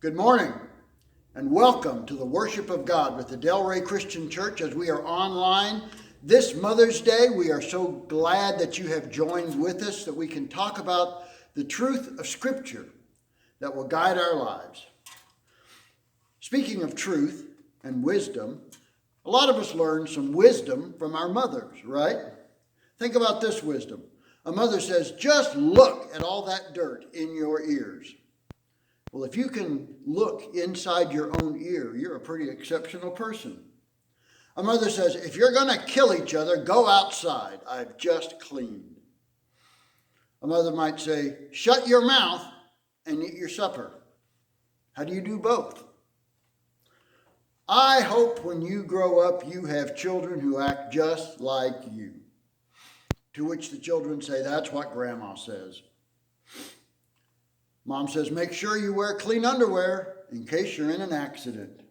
Good morning and welcome to the worship of God with the Delray Christian Church as we are online this Mother's Day. We are so glad that you have joined with us, that we can talk about the truth of Scripture that will guide our lives. Speaking of truth and wisdom, a lot of us learn some wisdom from our mothers, right? Think about this wisdom. A mother says, just look at all that dirt in your ears. Well, if you can look inside your own ear, you're a pretty exceptional person. A mother says, if you're going to kill each other, go outside. I've just cleaned. A mother might say, shut your mouth and eat your supper. How do you do both? I hope when you grow up, you have children who act just like you. To which the children say, that's what Grandma says. Mom says, make sure you wear clean underwear in case you're in an accident.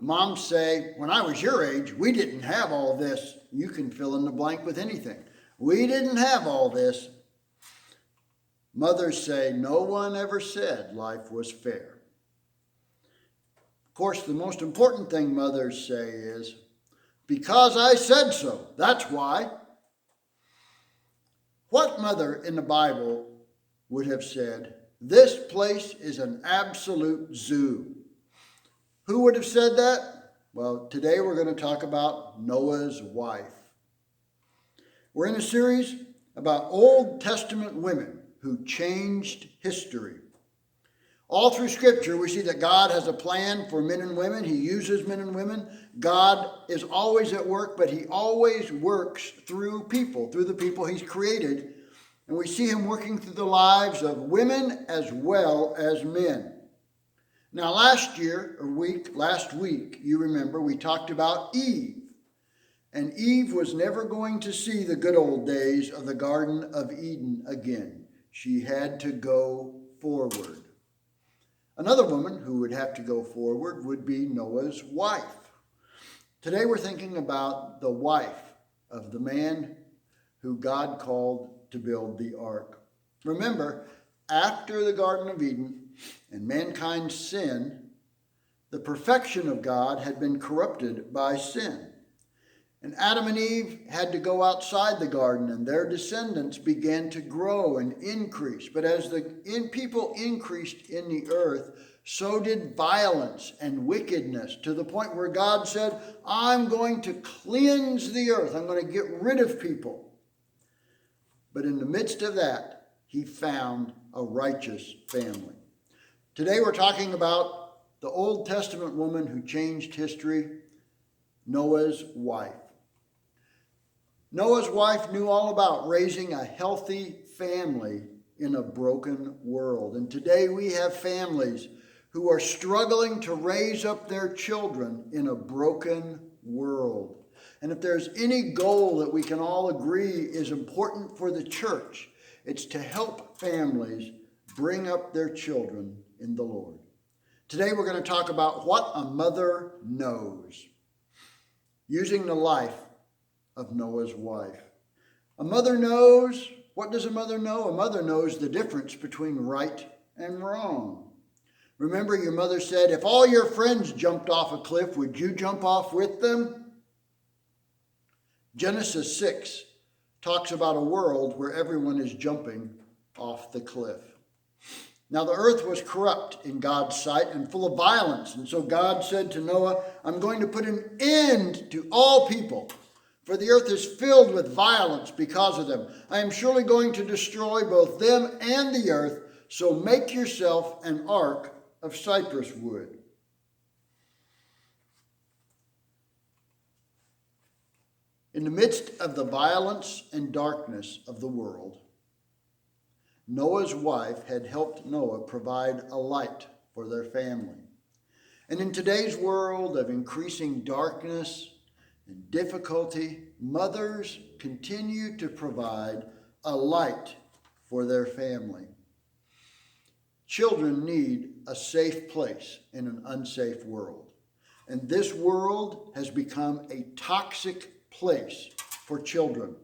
Moms say, when I was your age, we didn't have all this. You can fill in the blank with anything. We didn't have all this. Mothers say, no one ever said life was fair. Of course, the most important thing mothers say is, because I said so, that's why. What mother in the Bible would have said, this place is an absolute zoo? Who would have said that? Well, today we're going to talk about Noah's wife. We're in a series about Old Testament women who changed history. All through Scripture, we see that God has a plan for men and women. He uses men and women. God is always at work, but he always works through people, through the people he's created. And we see him working through the lives of women as well as men. Now last week, you remember, we talked about Eve. And Eve was never going to see the good old days of the Garden of Eden again. She had to go forward. Another woman who would have to go forward would be Noah's wife. Today we're thinking about the wife of the man who God called to build the ark. Remember, after the Garden of Eden and mankind's sin, the perfection of God had been corrupted by sin. And Adam and Eve had to go outside the garden, and their descendants began to grow and increase. But as the people increased in the earth, so did violence and wickedness, to the point where God said, I'm going to cleanse the earth. I'm going to get rid of people. But in the midst of that, he found a righteous family. Today we're talking about the Old Testament woman who changed history, Noah's wife. Noah's wife knew all about raising a healthy family in a broken world. And today we have families who are struggling to raise up their children in a broken world. And if there's any goal that we can all agree is important for the church, it's to help families bring up their children in the Lord. Today we're going to talk about what a mother knows, using the life of Noah's wife. A mother knows, what does a mother know? A mother knows the difference between right and wrong. Remember, your mother said, if all your friends jumped off a cliff, would you jump off with them? Genesis 6 talks about a world where everyone is jumping off the cliff. Now the earth was corrupt in God's sight and full of violence. And so God said to Noah, I'm going to put an end to all people, for the earth is filled with violence because of them. I am surely going to destroy both them and the earth, so make yourself an ark of cypress wood. In the midst of the violence and darkness of the world, Noah's wife had helped Noah provide a light for their family. And in today's world of increasing darkness and difficulty, mothers continue to provide a light for their family. Children need a safe place in an unsafe world. And this world has become a toxic place for children.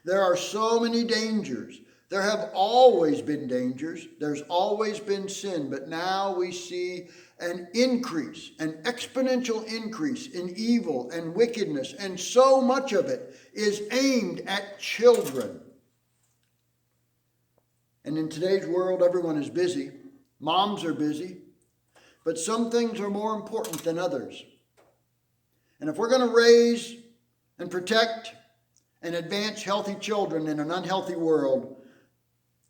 There are so many dangers. There have always been dangers. There's always been sin. But now we see an increase, an exponential increase in evil and wickedness. And so much of it is aimed at children. And in today's world, everyone is busy. Moms are busy. But some things are more important than others. And if we're going to raise and protect and advance healthy children in an unhealthy world,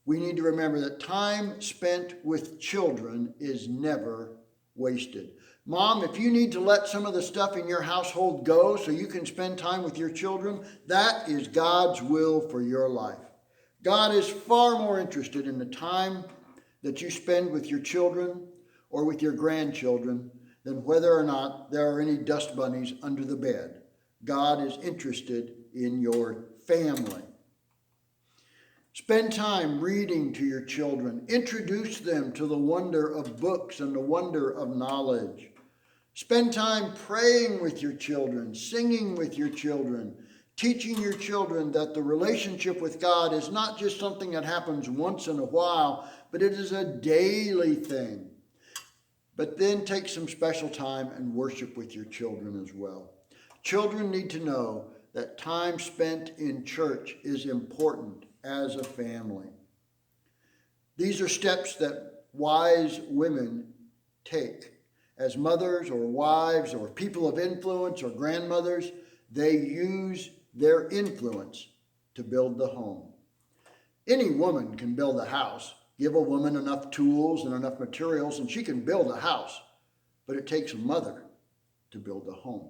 we need to remember that time spent with children is never wasted. Mom, if you need to let some of the stuff in your household go so you can spend time with your children, that is God's will for your life. God is far more interested in the time that you spend with your children or with your grandchildren than whether or not there are any dust bunnies under the bed. God is interested in your family. Spend time reading to your children. Introduce them to the wonder of books and the wonder of knowledge. Spend time praying with your children, singing with your children, teaching your children that the relationship with God is not just something that happens once in a while, but it is a daily thing. But then take some special time and worship with your children as well. Children need to know that time spent in church is important as a family. These are steps that wise women take. As mothers or wives or people of influence or grandmothers, they use their influence to build the home. Any woman can build a house. Give a woman enough tools and enough materials and she can build a house. But it takes a mother to build a home.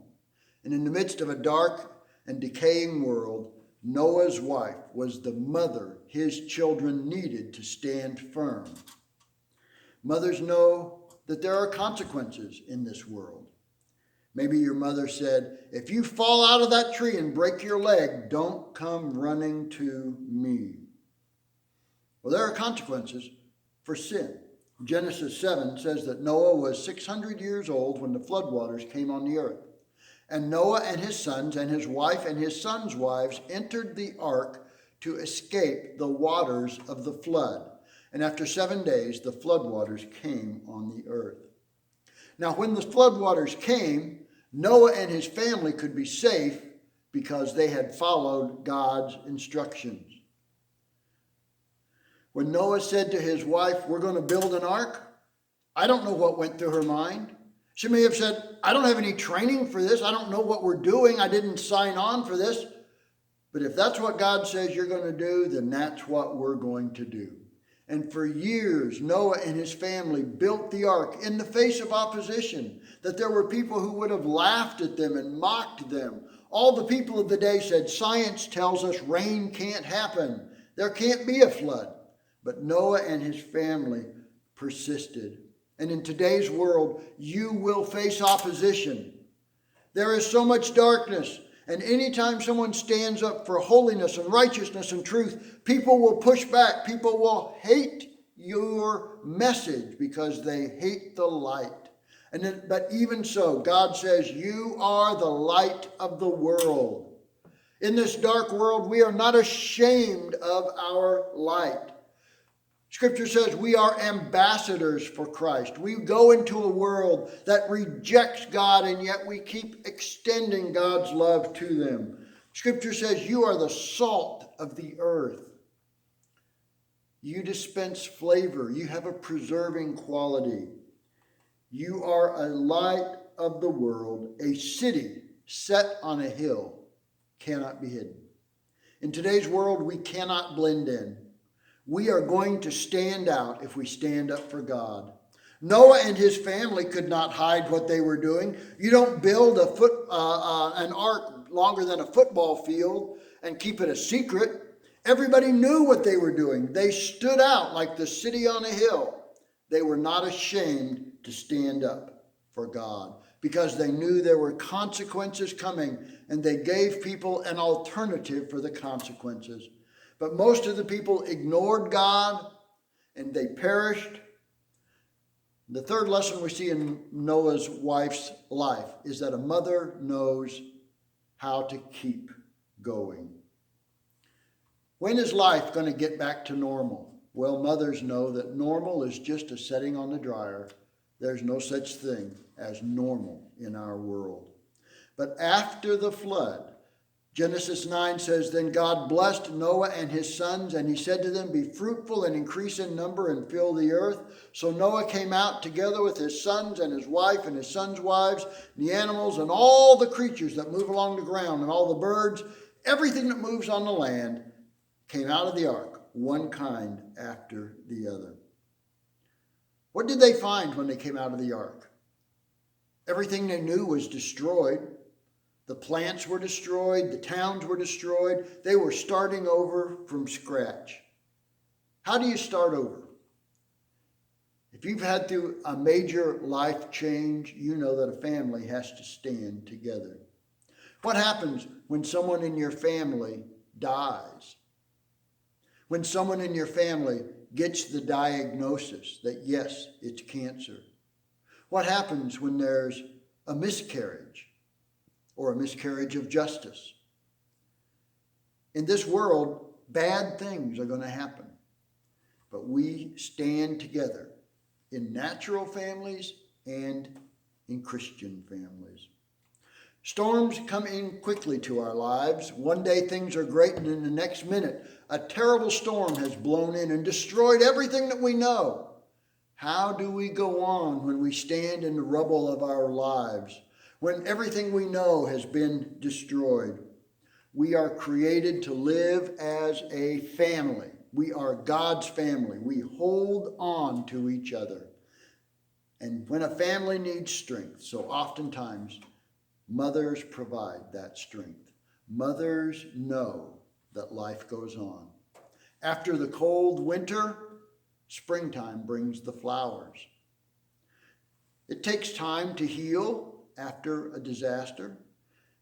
And in the midst of a dark and decaying world, Noah's wife was the mother his children needed to stand firm. Mothers know that there are consequences in this world. Maybe your mother said, if you fall out of that tree and break your leg, don't come running to me. Well, there are consequences for sin. Genesis 7 says that Noah was 600 years old when the floodwaters came on the earth. And Noah and his sons and his wife and his sons' wives entered the ark to escape the waters of the flood. And after 7 days, the floodwaters came on the earth. Now, when the floodwaters came, Noah and his family could be safe because they had followed God's instructions. When Noah said to his wife, we're going to build an ark, I don't know what went through her mind. She may have said, I don't have any training for this. I don't know what we're doing. I didn't sign on for this. But if that's what God says you're going to do, then that's what we're going to do. And for years, Noah and his family built the ark in the face of opposition, that there were people who would have laughed at them and mocked them. All the people of the day said, science tells us rain can't happen. There can't be a flood. But Noah and his family persisted. And in today's world, you will face opposition. There is so much darkness. And anytime someone stands up for holiness and righteousness and truth, people will push back. People will hate your message because they hate the light. But even so, God says, you are the light of the world. In this dark world, we are not ashamed of our light. Scripture says we are ambassadors for Christ. We go into a world that rejects God, and yet we keep extending God's love to them. Scripture says you are the salt of the earth. You dispense flavor. You have a preserving quality. You are a light of the world. A city set on a hill cannot be hidden. In today's world, we cannot blend in. We are going to stand out if we stand up for God. Noah and his family could not hide what they were doing. You don't build an ark longer than a football field and keep it a secret. Everybody knew what they were doing. They stood out like the city on a hill. They were not ashamed to stand up for God because they knew there were consequences coming, and they gave people an alternative for the consequences. But most of the people ignored God and they perished. The third lesson we see in Noah's wife's life is that a mother knows how to keep going. When is life going to get back to normal? Well, mothers know that normal is just a setting on the dryer. There's no such thing as normal in our world. But after the flood, Genesis 9 says, Then God blessed Noah and his sons, and he said to them, Be fruitful and increase in number and fill the earth. So Noah came out together with his sons and his wife and his sons' wives, the animals and all the creatures that move along the ground and all the birds, everything that moves on the land came out of the ark, one kind after the other. What did they find when they came out of the ark? Everything they knew was destroyed. The plants were destroyed. The towns were destroyed. They were starting over from scratch. How do you start over? If you've had through a major life change, you know that a family has to stand together. What happens when someone in your family dies? When someone in your family gets the diagnosis that, yes, it's cancer? What happens when there's a miscarriage or a miscarriage of justice? In this world, bad things are going to happen. But we stand together in natural families and in Christian families. Storms come in quickly to our lives. One day things are great, and in the next minute, a terrible storm has blown in and destroyed everything that we know. How do we go on when we stand in the rubble of our lives, when everything we know has been destroyed? We are created to live as a family. We are God's family. We hold on to each other. And when a family needs strength, so oftentimes mothers provide that strength. Mothers know that life goes on. After the cold winter, springtime brings the flowers. It takes time to heal after a disaster.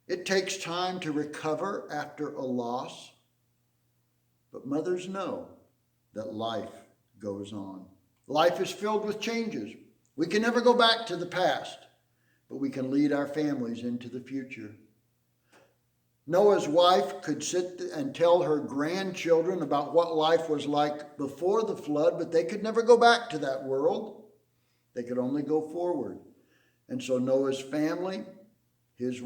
It takes time to recover after a loss. But mothers know that life goes on. Life is filled with changes. We can never go back to the past, but we can lead our families into the future. Noah's wife could sit and tell her grandchildren about what life was like before the flood, but they could never go back to that world. They could only go forward. And so Noah's family, his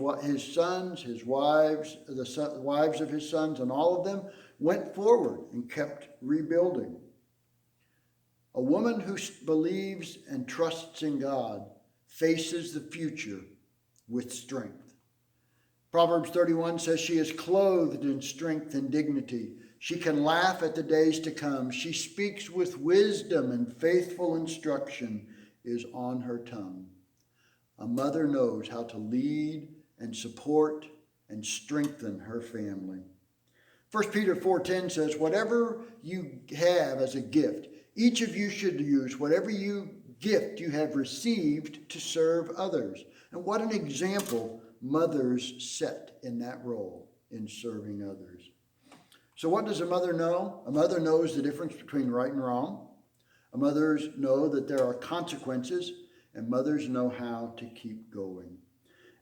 sons, his wives, the wives of his sons, and all of them went forward and kept rebuilding. A woman who believes and trusts in God faces the future with strength. Proverbs 31 says she is clothed in strength and dignity. She can laugh at the days to come. She speaks with wisdom, and faithful instruction is on her tongue. A mother knows how to lead and support and strengthen her family. 1 Peter 4:10 says, Whatever you have as a gift, each of you should use whatever gift you have received to serve others. And what an example mothers set in that role in serving others. So what does a mother know? A mother knows the difference between right and wrong. Mothers know that there are consequences, and mothers know how to keep going.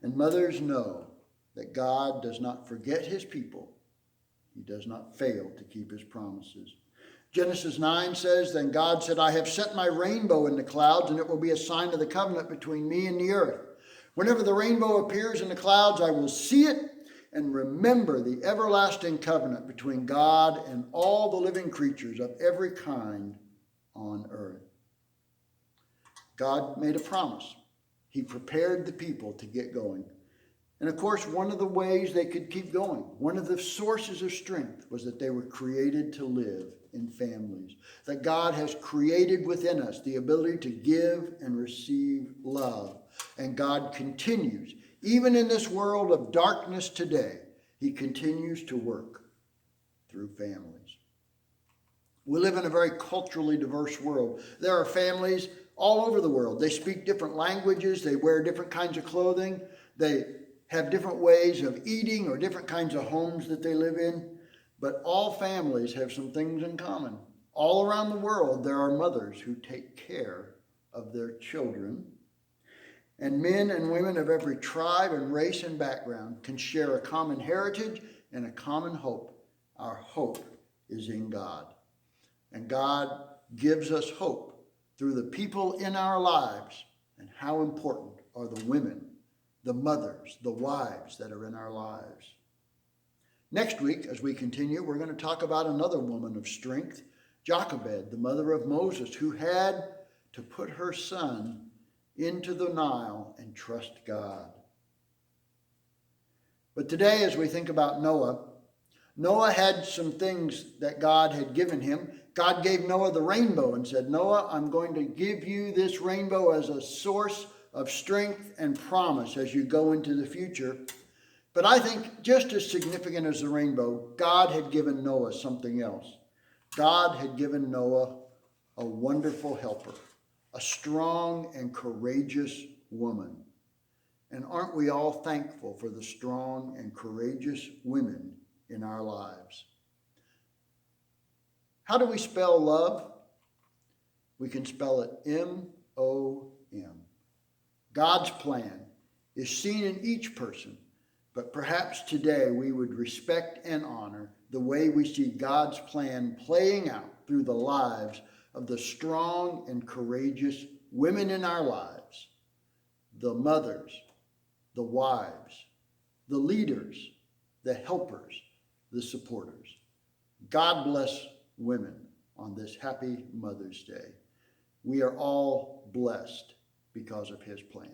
And mothers know that God does not forget his people. He does not fail to keep his promises. Genesis 9 says, Then God said, I have set my rainbow in the clouds, and it will be a sign of the covenant between me and the earth. Whenever the rainbow appears in the clouds, I will see it and remember the everlasting covenant between God and all the living creatures of every kind on earth. God made a promise. He prepared the people to get going. And of course, one of the ways they could keep going, one of the sources of strength, was that they were created to live in families. That God has created within us the ability to give and receive love. And God continues, even in this world of darkness today, he continues to work through families. We live in a very culturally diverse world. There are families all over the world. They speak different languages. They wear different kinds of clothing. They have different ways of eating or different kinds of homes that they live in. But all families have some things in common. All around the world, there are mothers who take care of their children. And men and women of every tribe and race and background can share a common heritage and a common hope. Our hope is in God. And God gives us hope through the people in our lives. And how important are the women, the mothers, the wives that are in our lives. Next week, as we continue, we're going to talk about another woman of strength, Jochebed, the mother of Moses, who had to put her son into the Nile and trust God. But today, as we think about Noah, Noah had some things that God had given him. God gave Noah the rainbow and said, Noah, I'm going to give you this rainbow as a source of strength and promise as you go into the future. But I think just as significant as the rainbow, God had given Noah something else. God had given Noah a wonderful helper, a strong and courageous woman. And aren't we all thankful for the strong and courageous women in our lives? How do we spell love? We can spell it M-O-M. God's plan is seen in each person, but perhaps today we would respect and honor the way we see God's plan playing out through the lives of the strong and courageous women in our lives, the mothers, the wives, the leaders, the helpers, the supporters. God bless women on this happy Mother's Day. We are all blessed because of his plan.